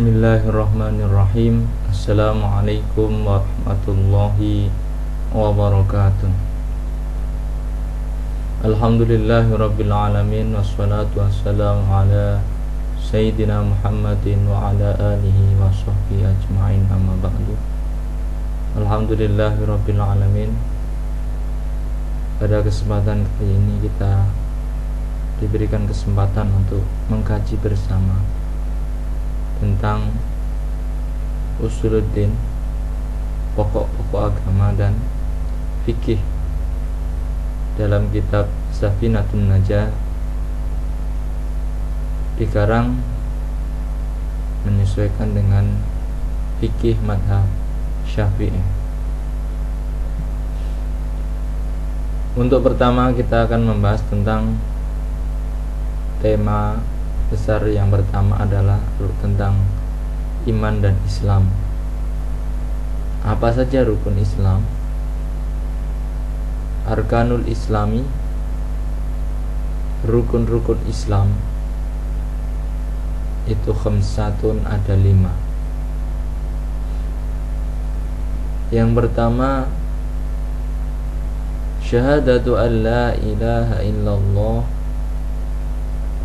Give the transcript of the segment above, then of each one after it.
Bismillahirrahmanirrahim. Assalamualaikum warahmatullahi wabarakatuh. Alhamdulillahirabbil alamin, wassalatu wassalamu ala sayyidina Muhammadin wa ala alihi wa sahbihi ajma'in, amma ba'du. Alhamdulillahirabbil alamin. Pada kesempatan kali ini kita diberikan kesempatan untuk mengkaji bersama tentang usuluddin, pokok-pokok agama dan fikih dalam kitab Safinatun Najah, dikarang menyesuaikan dengan fikih madhab Syafi'i. Untuk pertama kita akan membahas tentang tema besar yang pertama adalah tentang iman dan Islam. Apa saja rukun Islam? Arkanul Islami, rukun-rukun Islam itu khamsatun, ada 5. Yang pertama, syahadatu an la ilaha illallah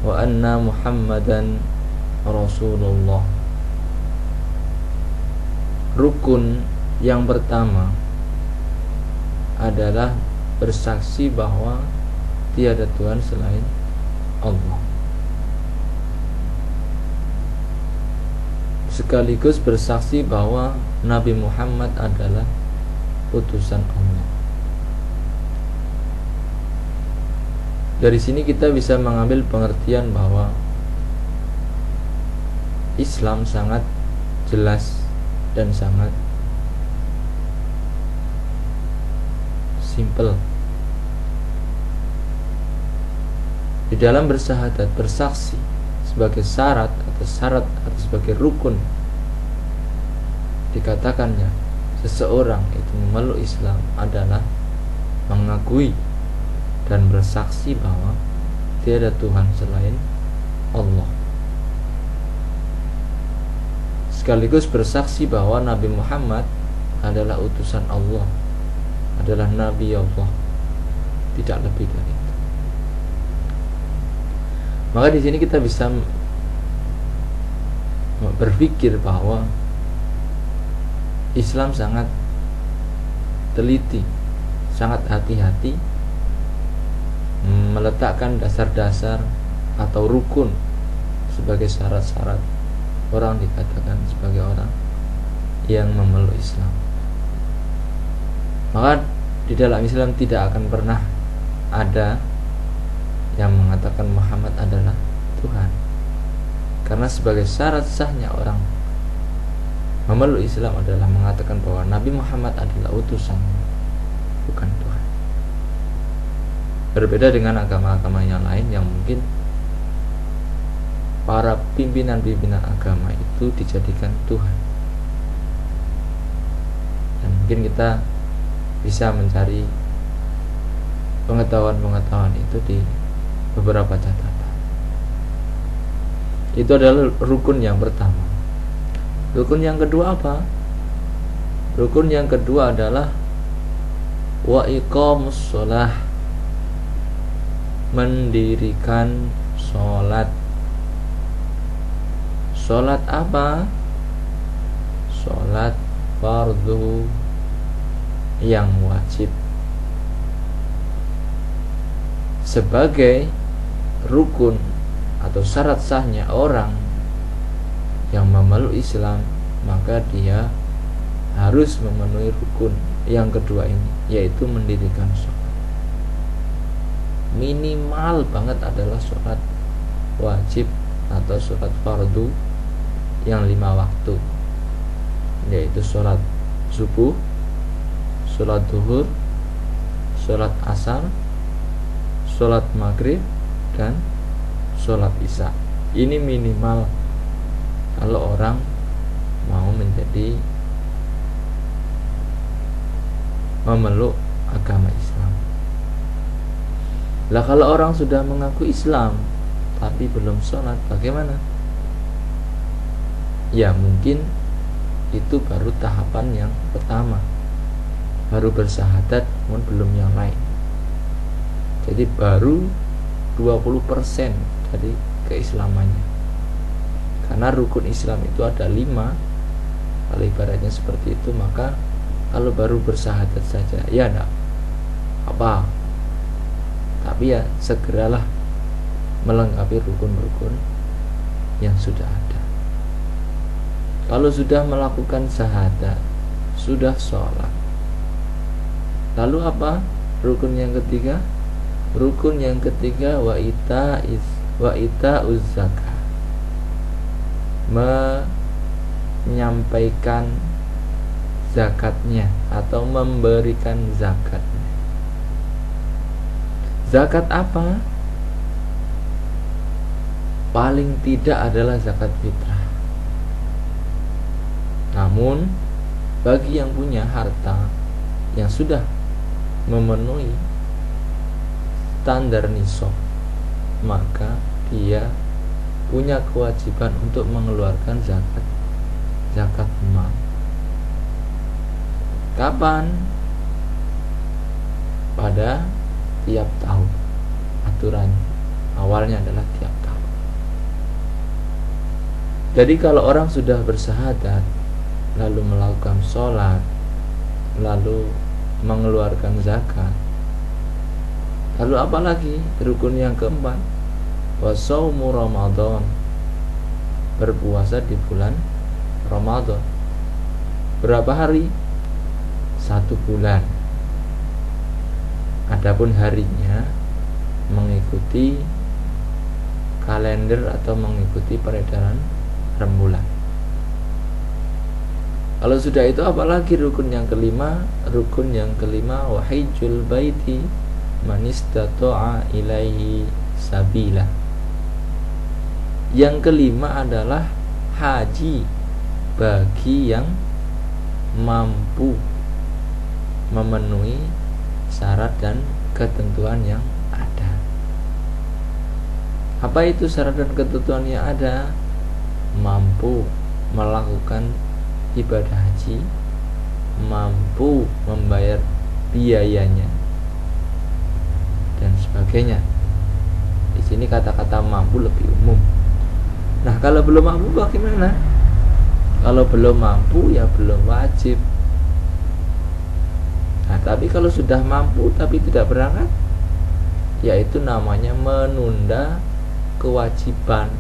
wa anna Muhammadan Rasulullah. Rukun yang pertama adalah bersaksi bahwa tiada Tuhan selain Allah, sekaligus bersaksi bahwa Nabi Muhammad adalah utusan Allah. Dari sini kita bisa mengambil pengertian bahwa Islam sangat jelas dan sangat simple. Di dalam bersyahadat, bersaksi sebagai syarat atau sebagai rukun, dikatakannya seseorang itu memeluk Islam adalah mengakui dan bersaksi bahwa tiada Tuhan selain Allah, sekaligus bersaksi bahwa Nabi Muhammad adalah utusan Allah, adalah Nabi Allah, tidak lebih dari itu. Maka di sini kita bisa berpikir bahwa Islam sangat teliti, sangat hati-hati meletakkan dasar-dasar atau rukun sebagai syarat-syarat orang dikatakan sebagai orang yang memeluk Islam. Maka di dalam Islam tidak akan pernah ada yang mengatakan Muhammad adalah Tuhan, karena sebagai syarat sahnya orang memeluk Islam adalah mengatakan bahwa Nabi Muhammad adalah utusan, bukan Tuhan. Berbeda dengan agama-agama yang lain yang mungkin para pimpinan-pimpinan agama itu dijadikan Tuhan. Dan mungkin kita bisa mencari pengetahuan-pengetahuan itu di beberapa catatan. Itu adalah rukun yang pertama. Rukun yang kedua apa? Rukun yang kedua adalah wa iqamus shalah, mendirikan sholat. Sholat apa? Sholat fardu yang wajib, sebagai rukun atau syarat sahnya orang yang memeluk Islam. Maka dia harus memenuhi rukun yang kedua ini, yaitu mendirikan sholat. Minimal banget adalah sholat wajib atau sholat fardu yang 5 waktu, yaitu sholat subuh, sholat duhur, sholat asar, sholat maghrib, dan sholat isya. Ini minimal kalau orang mau menjadi memeluk agama Islam. Lah kalau orang sudah mengaku Islam tapi belum sholat, bagaimana? ya mungkin itu baru tahapan yang pertama, baru bersyahadat namun belum yang lain. Jadi baru 20% dari keislamannya. Karena rukun Islam itu ada 5. Kalau ibaratnya seperti itu, maka kalau baru bersyahadat saja ya enggak apa, tapi ya segeralah melengkapi rukun-rukun yang sudah ada. Kalau sudah melakukan syahadat, sudah sholat, lalu apa rukun yang ketiga? Rukun yang ketiga wa ita uzzakah, menyampaikan zakatnya atau memberikan zakatnya. Zakat apa? Paling tidak adalah zakat fitrah. Namun bagi yang punya harta yang sudah memenuhi standar nisab, maka dia punya kewajiban untuk mengeluarkan zakat mal. Kapan? Pada tiap tahun. Aturan awalnya adalah tiap tahun. Jadi kalau orang sudah bersyahadat, lalu melakukan sholat, lalu mengeluarkan zakat, lalu apa lagi? Rukun yang keempat, wasaumu Ramadan, berpuasa di bulan Ramadan. Berapa hari? 1 bulan. Adapun harinya mengikuti kalender atau mengikuti peredaran rembulan. Kalau sudah itu apalagi rukun yang kelima? Rukun yang kelima wahijul baiti man istata'a ilaihi sabila. Yang kelima adalah haji bagi yang mampu memenuhi syarat dan ketentuan yang ada. Apa itu syarat dan ketentuan yang ada? Mampu melakukan ibadah haji, mampu membayar biayanya dan sebagainya. Di sini kata-kata mampu lebih umum. Nah, kalau belum mampu bagaimana? Kalau belum mampu ya belum wajib. Nah, tapi kalau sudah mampu tapi tidak berangkat, yaitu namanya menunda kewajiban.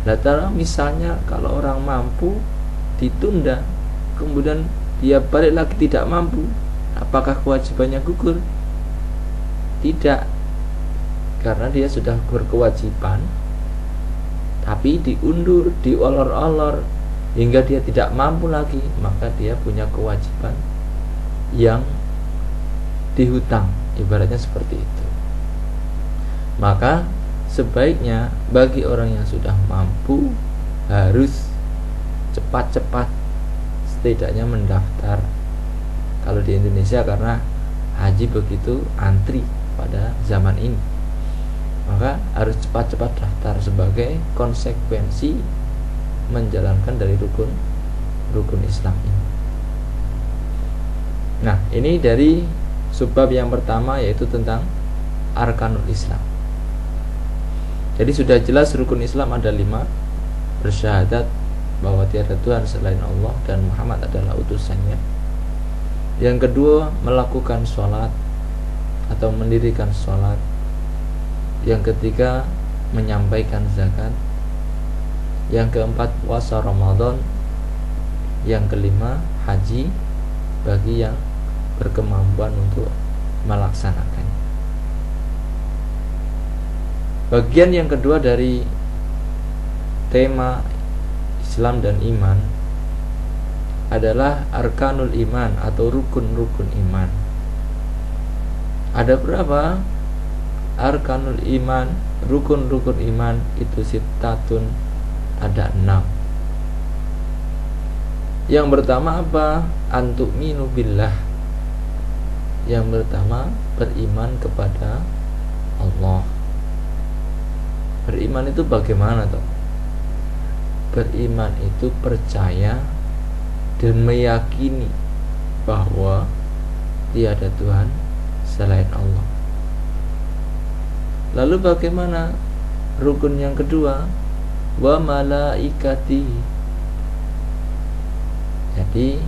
Latar misalnya kalau orang mampu ditunda, kemudian dia balik lagi tidak mampu, apakah kewajibannya gugur? Tidak, karena dia sudah berkewajiban tapi diundur, diolor-olor hingga dia tidak mampu lagi, maka dia punya kewajiban yang dihutang, ibaratnya seperti itu. Maka sebaiknya bagi orang yang sudah mampu harus cepat-cepat setidaknya mendaftar. Kalau di Indonesia karena haji begitu antri pada zaman ini, maka harus cepat-cepat daftar sebagai konsekuensi menjalankan dari rukun Islam ini. Nah, ini dari subbab yang pertama, yaitu tentang arkanul Islam. Jadi sudah jelas rukun Islam ada 5. Bersyahadat bahwa tiada Tuhan selain Allah dan Muhammad adalah utusannya. Yang kedua, melakukan sholat atau mendirikan sholat. Yang ketiga, menyampaikan zakat. Yang keempat, puasa Ramadan. Yang kelima, haji bagi yang berkemampuan untuk melaksanakannya. Bagian yang kedua dari tema Islam dan iman adalah arkanul iman atau rukun-rukun iman. Ada berapa? Arkanul iman, rukun-rukun iman itu sittatun, ada 6. Yang pertama apa? Antu'minu billah. Yang pertama, beriman kepada Allah. Beriman itu bagaimana toh? beriman itu percaya dan meyakini bahwa tiada Tuhan selain Allah. Lalu bagaimana rukun yang kedua? Wa malaikati. Jadi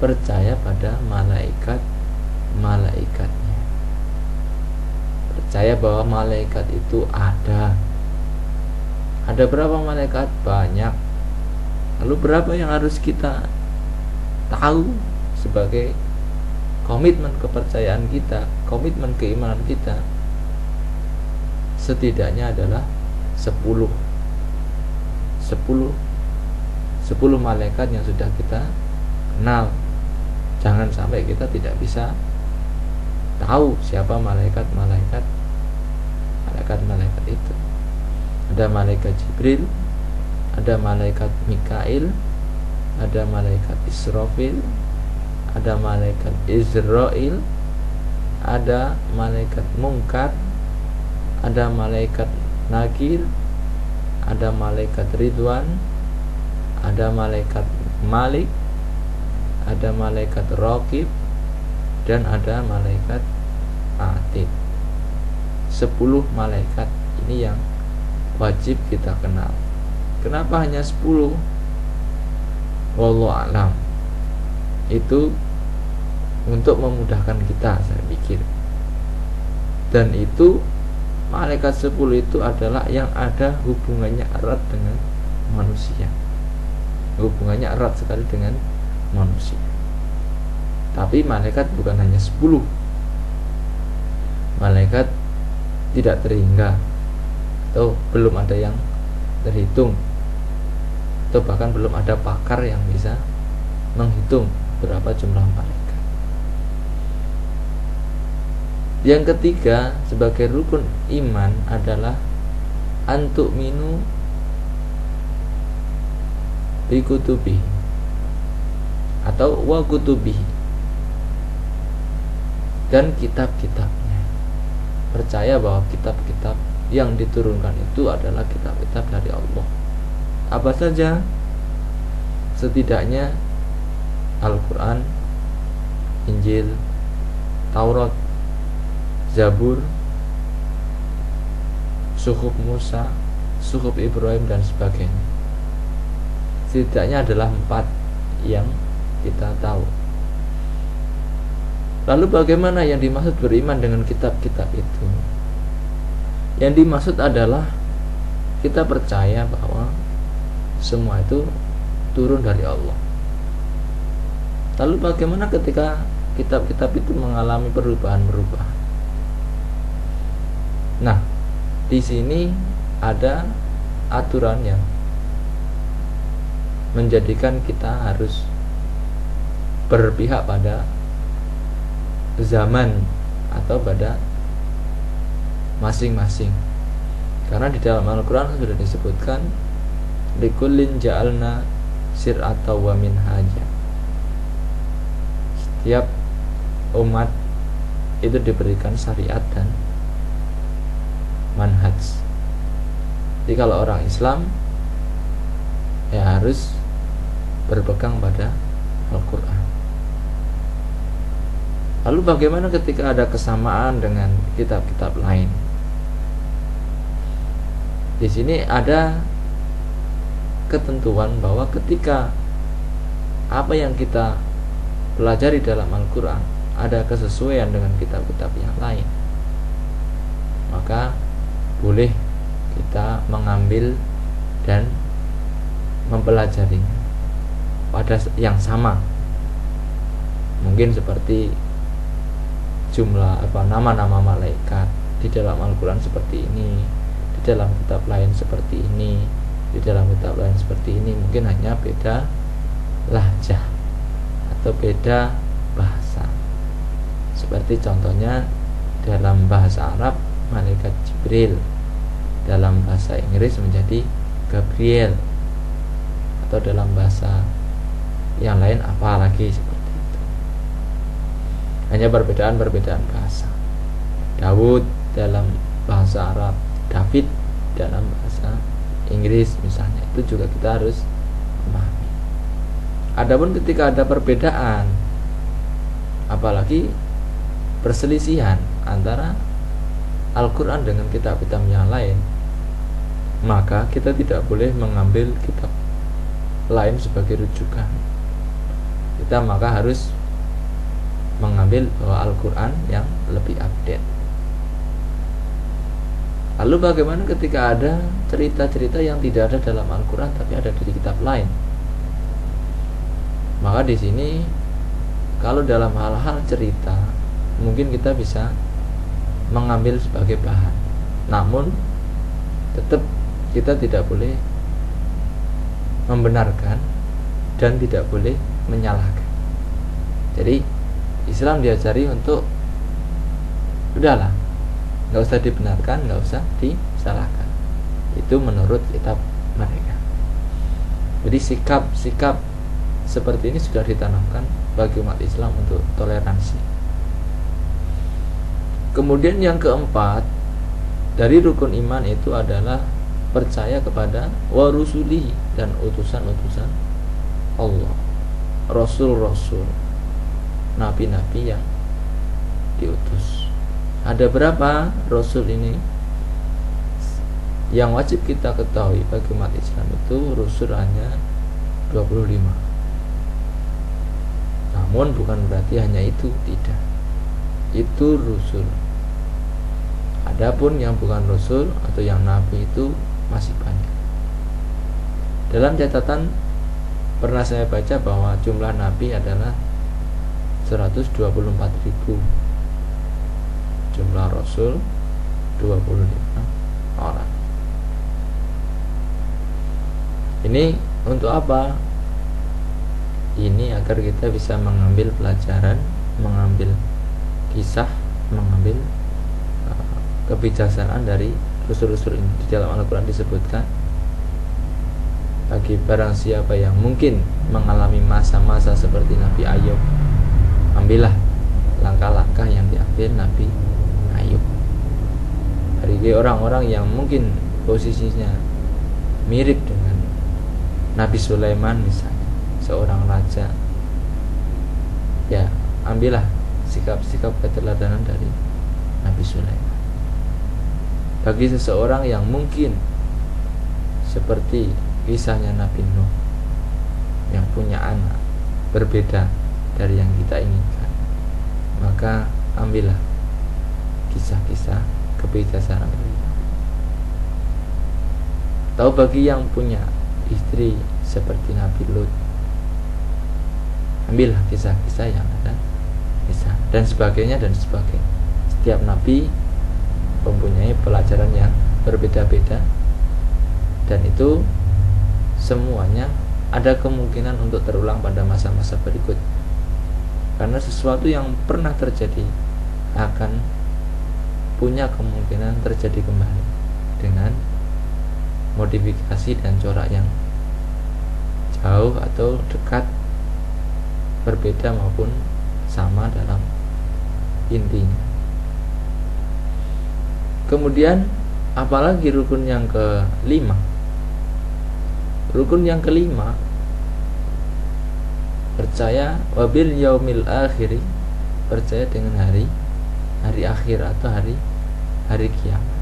percaya pada malaikatnya. Percaya bahwa malaikat itu ada. Ada berapa malaikat? Banyak. Lalu berapa yang harus kita tahu sebagai komitmen kepercayaan kita, komitmen keimanan kita? Setidaknya adalah 10 malaikat yang sudah kita kenal. Jangan sampai kita tidak bisa tahu siapa malaikat itu. Ada malaikat Jibril, ada malaikat Mikail, ada malaikat Israfil, ada malaikat Israil, ada malaikat Munkar, ada malaikat Nakir, ada malaikat Ridwan, ada malaikat Malik, ada malaikat Raqib, dan ada malaikat Atid. 10 malaikat ini yang wajib kita kenal. Kenapa hanya 10? Wallahu a'lam. Itu untuk memudahkan kita, saya pikir. Dan itu malaikat 10 itu adalah yang ada hubungannya erat dengan manusia. Hubungannya erat sekali dengan manusia. Tapi malaikat bukan hanya 10. Malaikat tidak terhingga, atau belum ada yang terhitung, atau bahkan belum ada pakar yang bisa menghitung berapa jumlah malaikat. Yang ketiga sebagai rukun iman adalah antuk minu bikutubi atau wa kutubi, dan kitab-kitabnya. Percaya bahwa kitab-kitab yang diturunkan itu adalah kitab-kitab dari Allah. Apa saja? Setidaknya Al-Quran, Injil, Taurat, Zabur, Suhuf Musa, Suhuf Ibrahim, dan sebagainya. Setidaknya adalah 4 yang kita tahu. Lalu bagaimana yang dimaksud beriman dengan kitab-kitab itu? Yang dimaksud adalah kita percaya bahwa semua itu turun dari Allah. Lalu bagaimana ketika kitab-kitab itu mengalami perubahan-perubahan? Nah, di sini ada aturan yang menjadikan kita harus berpihak pada zaman atau pada masing-masing. Karena di dalam Al-Quran sudah disebutkan likullin ja'alna sir'ata wa minhaja. Setiap umat itu diberikan syariat dan manhaj. Jadi kalau orang Islam ya harus berpegang pada Al-Quran. Lalu bagaimana ketika ada kesamaan dengan kitab-kitab lain? Di sini ada ketentuan bahwa ketika apa yang kita pelajari dalam Al-Quran ada kesesuaian dengan kitab-kitab yang lain, maka boleh kita mengambil dan mempelajarinya pada yang sama. Mungkin seperti jumlah nama-nama malaikat di dalam Al-Quran seperti ini, di dalam kitab lain seperti ini, di dalam kitab lain seperti ini. Mungkin hanya beda lahjah atau beda bahasa. Seperti contohnya dalam bahasa Arab malaikat Jibril, dalam bahasa Inggris menjadi Gabriel, atau dalam bahasa yang lain apa lagi seperti itu. Hanya perbedaan bahasa. Daud dalam bahasa Arab, David dalam bahasa Inggris misalnya, itu juga kita harus memahami. Adapun ketika ada perbedaan, apalagi perselisihan antara Al-Quran dengan kitab-kitab yang lain, maka kita tidak boleh mengambil kitab lain sebagai rujukan. Kita maka harus mengambil bahwa Al-Quran yang lebih update. Lalu bagaimana ketika ada cerita-cerita yang tidak ada dalam Al-Quran tapi ada di kitab lain? Maka di sini kalau dalam hal-hal cerita mungkin kita bisa mengambil sebagai bahan, namun tetap kita tidak boleh membenarkan dan tidak boleh menyalahkan. Jadi Islam diajari untuk udahlah, nggak usah dibenarkan, nggak usah disalahkan. Itu menurut kitab mereka. Jadi sikap seperti ini sudah ditanamkan bagi umat Islam untuk toleransi. Kemudian yang keempat dari rukun iman itu adalah percaya kepada wa rusuli dan utusan-utusan Allah, rasul-rasul, nabi-nabi yang diutus. Ada berapa rasul ini? Yang wajib kita ketahui bagi umat Islam itu rasul hanya 25. Namun bukan berarti hanya itu, tidak. Itu rasul. Adapun yang bukan rasul atau yang nabi itu masih banyak. Dalam catatan pernah saya baca bahwa jumlah nabi adalah 124.000, jumlah rasul 25 orang. Ini untuk apa? Ini agar kita bisa mengambil pelajaran, mengambil kisah, mengambil kebijaksanaan dari rasul-rasul ini. Di dalam Al-Quran disebutkan, bagi barang siapa yang mungkin mengalami masa-masa seperti Nabi Ayub, ambillah langkah-langkah yang diambil Nabi Ayub. Bagi orang-orang yang mungkin posisinya mirip dengan Nabi Sulaiman misalnya, seorang raja, ya ambillah sikap-sikap keteladanan dari Nabi Sulaiman. Bagi seseorang yang mungkin seperti kisahnya Nabi Nuh yang punya anak berbeda dari yang kita inginkan, maka ambillah kisah-kisah kebijaksanaan beliau. Tahu bagi yang punya istri seperti Nabi Lut, ambillah kisah-kisah yang ada kisah dan sebagainya dan sebagainya. Setiap nabi mempunyai pelajaran yang berbeda-beda, dan itu semuanya ada kemungkinan untuk terulang pada masa-masa berikut, karena sesuatu yang pernah terjadi akan punya kemungkinan terjadi kembali dengan modifikasi dan corak yang jauh atau dekat, berbeda maupun sama dalam intinya. Kemudian apalagi rukun yang kelima? Rukun yang kelima, percaya wabil yaumil akhiri, percaya dengan hari akhir atau hari kiamat.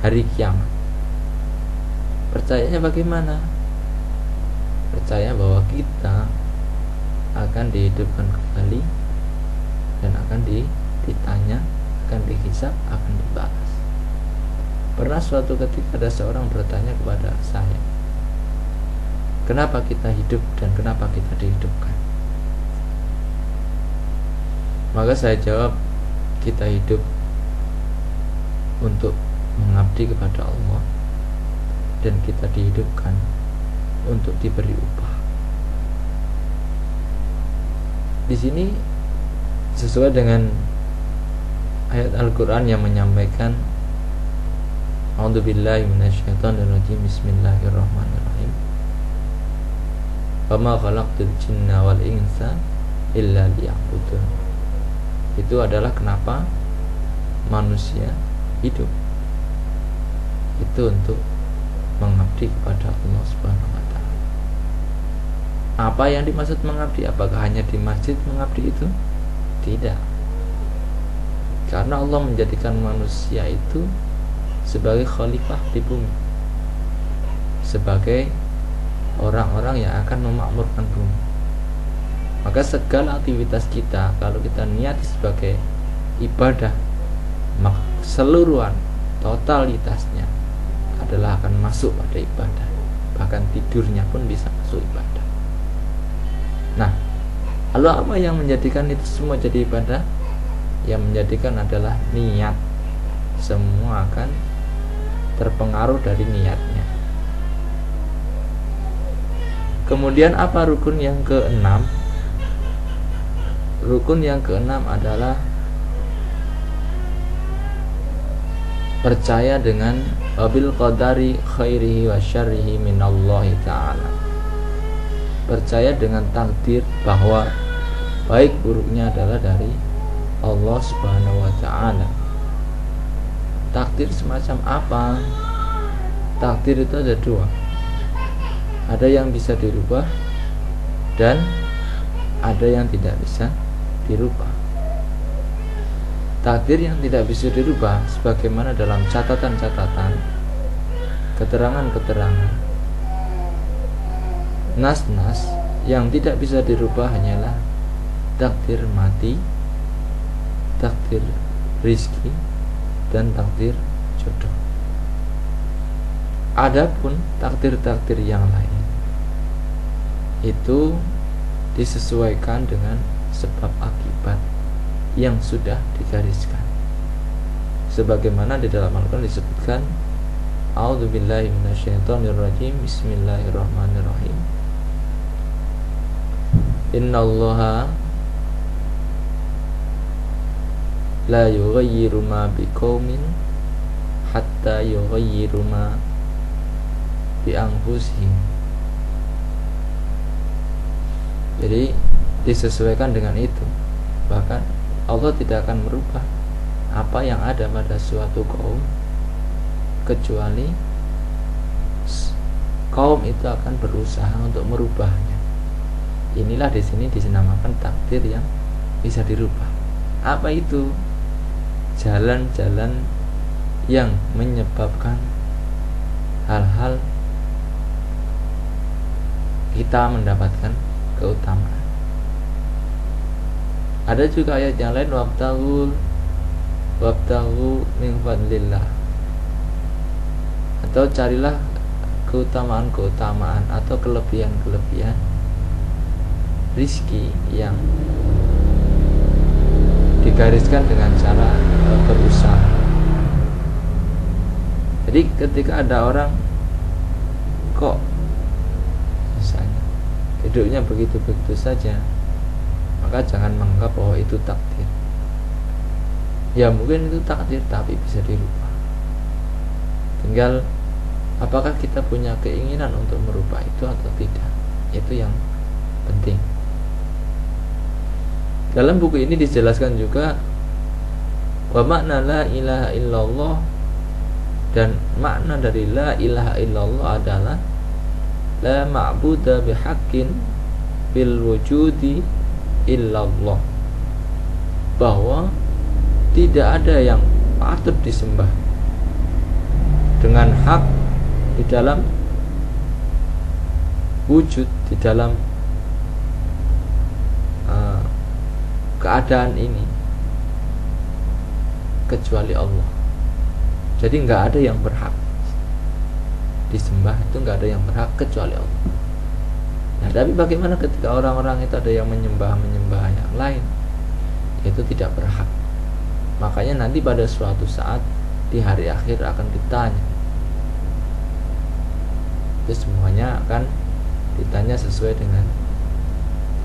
Hari kiamat. Percayanya bagaimana? Percaya bahwa kita akan dihidupkan kembali dan akan ditanya, akan dihisab, akan dibalas. Pernah suatu ketika ada seorang bertanya kepada saya, kenapa kita hidup dan kenapa kita dihidupkan? Maka saya jawab, kita hidup untuk mengabdi kepada Allah, dan kita dihidupkan untuk diberi upah. Di sini sesuai dengan ayat Al-Quran yang menyampaikan, A'udzubillahi minasyaitonirrajim, Bismillahirrahmanirrahim, wa ma khalaqtul jinna wal insa illa liya'budun. Itu adalah kenapa manusia hidup, itu untuk mengabdi kepada Allah Subhanahu wa taala. Apa yang dimaksud mengabdi? Apakah hanya di masjid mengabdi itu? Tidak. Karena Allah menjadikan manusia itu sebagai khalifah di bumi, sebagai orang-orang yang akan memakmurkan bumi. Maka segala aktivitas kita, kalau kita niat sebagai ibadah, maka seluruhan totalitasnya adalah akan masuk pada ibadah. Bahkan tidurnya pun bisa masuk ibadah. Nah, lalu apa yang menjadikan itu semua jadi ibadah? Yang menjadikan adalah niat. Semua akan terpengaruh dari niatnya. Kemudian apa rukun yang keenam? Rukun yang keenam adalah percaya dengan wabil qadari khairihi wa syarrihi minallahi ta'ala. Percaya dengan takdir bahwa baik buruknya adalah dari Allah Subhanahu wa ta'ala. Takdir semacam apa? Takdir itu ada dua. Ada yang bisa dirubah dan ada yang tidak bisa dirubah. Takdir yang tidak bisa dirubah sebagaimana dalam catatan-catatan, keterangan-keterangan, nas-nas, yang tidak bisa dirubah hanyalah takdir mati, takdir rizki, dan takdir jodoh. Adapun takdir-takdir yang lain itu disesuaikan dengan sebab akibat yang sudah digariskan. Sebagaimana di dalam Al-Quran disebutkan, A'udzubillahi minasyaitonirrajim, Bismillahirrahmanirrahim. Innallaha la yughayyiru ma biqaumin hatta yughayyiru ma bi anfusihim. Jadi disesuaikan dengan itu. Bahkan Allah tidak akan merubah apa yang ada pada suatu kaum kecuali kaum itu akan berusaha untuk merubahnya. Inilah di sini dinamakan takdir yang bisa dirubah. Apa itu? Jalan-jalan yang menyebabkan hal-hal kita mendapatkan keutamaan. Ada juga ayat yang lain, wabtaghu min fadlillah, atau carilah keutamaan-keutamaan atau kelebihan-kelebihan rizki yang digariskan dengan cara berusaha. Jadi ketika ada orang kok misalnya hidupnya begitu-begitu saja, maka jangan menganggap bahwa itu takdir. Ya mungkin itu takdir, tapi bisa dirubah. Tinggal apakah kita punya keinginan untuk merubah itu atau tidak. Itu yang penting. Dalam buku ini dijelaskan juga wa makna la ilaha illallah, dan makna dari la ilaha illallah adalah la ma'buda bihaqqin bil wujudi illallah, bahwa tidak ada yang patut disembah dengan hak di dalam wujud, di dalam keadaan ini kecuali Allah. Jadi nggak ada yang berhak disembah, itu nggak ada yang berhak kecuali Allah. Nah, tapi bagaimana ketika orang-orang itu ada yang menyembah yang lain? Itu tidak berhak. Makanya nanti pada suatu saat di hari akhir akan ditanya. Itu semuanya akan ditanya sesuai dengan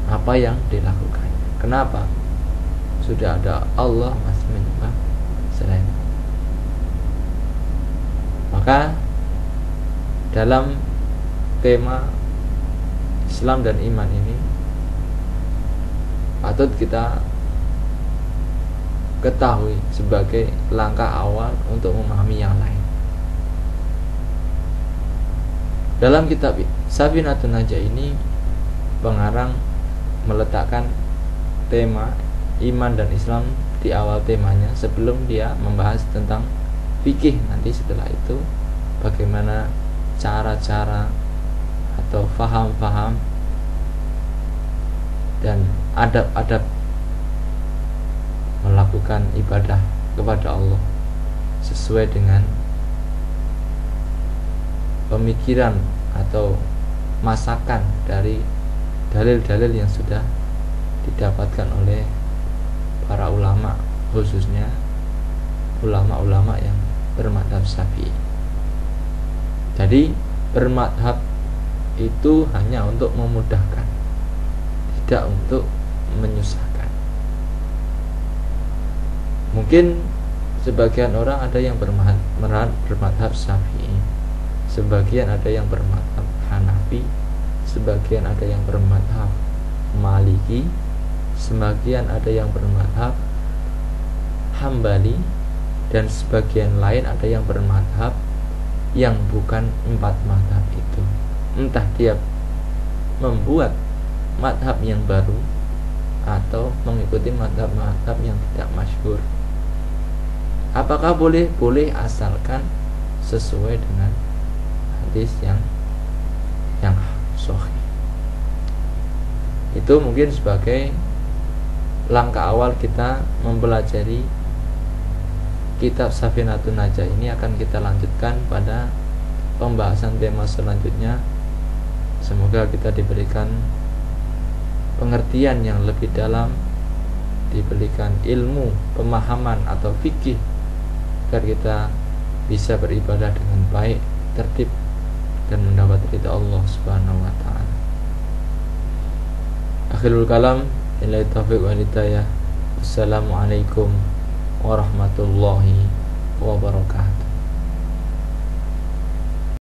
apa yang dilakukan. Kenapa? Sudah ada Allah masih menyembah selain. Maka dalam tema Islam dan iman ini patut kita ketahui sebagai langkah awal untuk memahami yang lain. Dalam kitab Safinatun Najah ini pengarang meletakkan tema iman dan Islam di awal temanya sebelum dia membahas tentang fikih. Nanti setelah itu bagaimana cara-cara atau faham-faham dan adab-adab melakukan ibadah kepada Allah sesuai dengan pemikiran atau masakan dari dalil-dalil yang sudah didapatkan oleh para ulama, khususnya ulama-ulama yang bermadhab Syafi'i. Jadi bermadhab itu hanya untuk memudahkan, tidak untuk menyusahkan. Mungkin sebagian orang ada yang bermadhab Syafi'i, sebagian ada yang bermadhab Hanafi, sebagian ada yang bermadhab Maliki, sebagian ada yang bermadhab Hambali, dan sebagian lain ada yang bermadhab yang bukan 4 madhab itu. Entah dia membuat madhab yang baru atau mengikuti madhab-madhab yang tidak masyhur. Apakah boleh? Boleh, asalkan sesuai dengan hadis yang sahih. Itu mungkin sebagai langkah awal kita mempelajari kitab Safinatun Najah. Ini akan kita lanjutkan pada pembahasan tema selanjutnya. Semoga kita diberikan pengertian yang lebih dalam, diberikan ilmu, pemahaman atau fikih, agar kita bisa beribadah dengan baik, tertib, dan mendapat ridha Allah Subhanahu wa taala. Akhirul kalam, billahi taufiq wal hidayah. Wassalamualaikum warahmatullahi wabarakatuh.